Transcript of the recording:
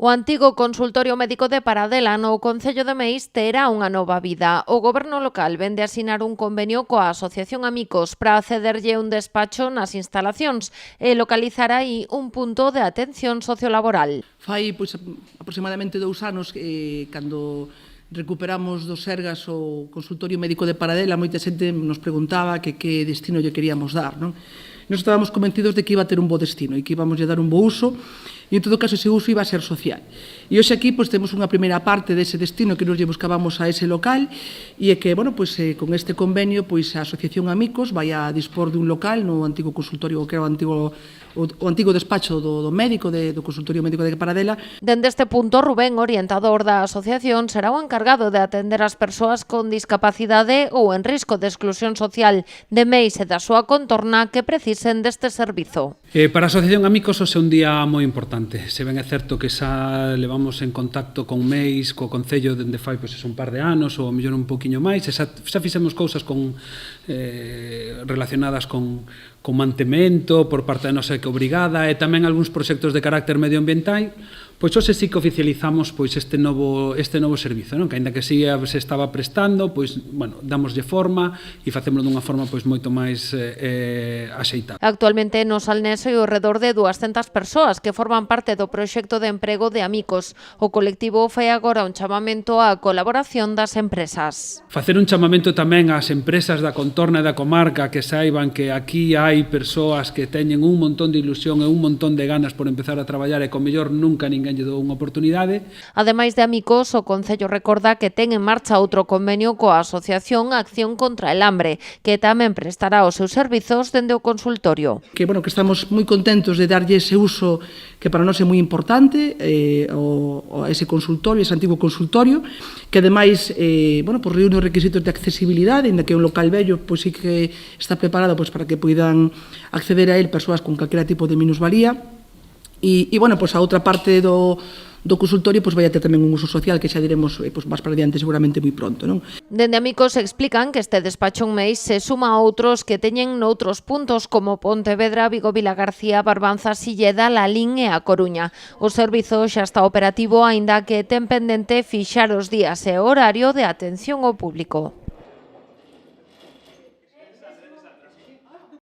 O antigo consultorio médico de Paradela no concello de Meis terá unha nova vida. O goberno local vende asinar un convenio coa Asociación Amicos para cederlle un despacho nas instalacións e localizar aí un punto de atención sociolaboral. Fai aproximadamente 2 anos cando recuperamos do Sergas o consultorio médico de Paradela, moita xente nos preguntaba que destino lle queríamos dar, non? Nos estábamos convencidos de que iba a ter un bo destino e que íbamos a dar un bo uso, e en todo caso ese uso iba a ser social. E hoxe aquí temos unha primeira parte dese destino que nos lle buscábamos a ese local e é que, con este convenio, a Asociación Amicos vai a dispor dun local no antigo consultorio, que era o antigo despacho do médico, do consultorio médico de Paradela. Dende este punto, Rubén, orientador da asociación, será o encargado de atender as persoas con discapacidade ou en risco de exclusión social de Meis e da súa contorna que precisen deste servizo. Para a Asociación Amicos hoxe é un día moi importante. Se ben é certo que xa levamos en contacto con Meis, co Concello dende fai un par de anos ou mellor un poquinho máis, e xa fixemos cousas relacionadas con mantemento por parte da nosa obrigada e tamén algúns proxectos de carácter medioambiental. Pois hoxe sí que oficializamos este novo servizo, non? Que aínda que sí se estaba prestando, damoslle forma e facémolo dunha forma moito máis axeitada. Actualmente no Salnés hai ao redor de 200 persoas que forman parte do proxecto de emprego de Amicos. O colectivo fai agora un chamamento á colaboración das empresas. Facer un chamamento tamén ás empresas da contorna e da comarca que saiban que aquí hai persoas que teñen un montón de ilusión e un montón de ganas por empezar a traballar e con mellor nunca ninguén lle dou unha oportunidade. Ademais de Amicos, o Concello recorda que ten en marcha outro convenio coa Asociación Acción contra el Hambre, que tamén prestará os seus servizos dende o consultorio. Que estamos moi contentos de darlle ese uso que para nós é moi importante a ese consultorio, ese antigo consultorio, que ademais reúne os requisitos de accesibilidade, en que é un local vello, sí que está preparado para que poidan acceder a él persoas con calquera tipo de minusvalía. E a outra parte do consultorio vai a ter tamén un uso social que xa diremos máis para diante seguramente moi pronto, non? Dende Amicos explican que este despacho en Meis se suma a outros que teñen noutros puntos como Pontevedra, Vigo, Vilagarcía, Barbanza, Silleda, Lalín e A Coruña. O servizo xa está operativo, aínda que ten pendente fixar os días e horario de atención ao público.